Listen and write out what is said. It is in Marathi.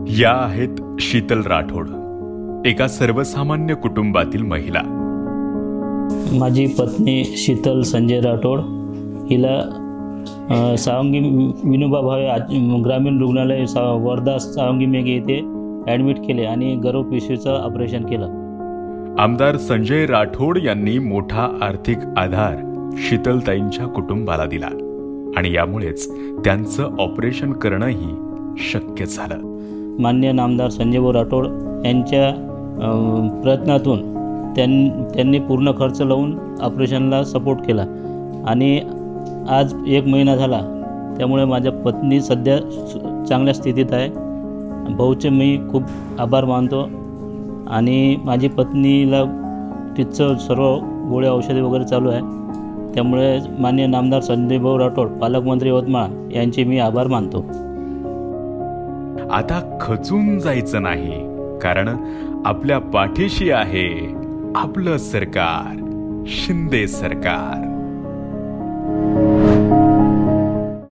या आहेत शीतल राठोड, एका सर्वसामान्य कुटुंबातील महिला। माझी पत्नी शीतल संजय राठोड हिला सावंगी विनोबा भावे ग्रामीण रुग्णालय वर्धा सावंगी मेघ येथे ॲडमिट केले आणि गर्भपिशवीचं ऑपरेशन केलं। आमदार संजय राठोड यांनी मोठा आर्थिक आधार शीतलताईंच्या कुटुंबाला दिला आणि यामुळेच त्यांचं ऑपरेशन करणंही शक्य झालं। माननीय नामदार संजयभाऊ राठोड यांच्या प्रयत्नातून त्यांनी पूर्ण खर्च लावून ऑपरेशनला सपोर्ट केला आणि आज 1 महिना झाला, त्यामुळे माझ्या पत्नी सध्या चांगल्या स्थितीत आहे। भाऊचे मी खूप आभार मानतो आणि माझी पत्नीला तिचं सर्व गोळ्या औषधे वगैरे चालू आहे, त्यामुळे माननीय नामदार संजयभाऊ राठोड पालकमंत्री यवतमाळ यांचे मी आभार मानतो। आता खचून जायचं नाही, कारण आपल्या पाठीशी आहे आपलं सरकार, शिंदे सरकार।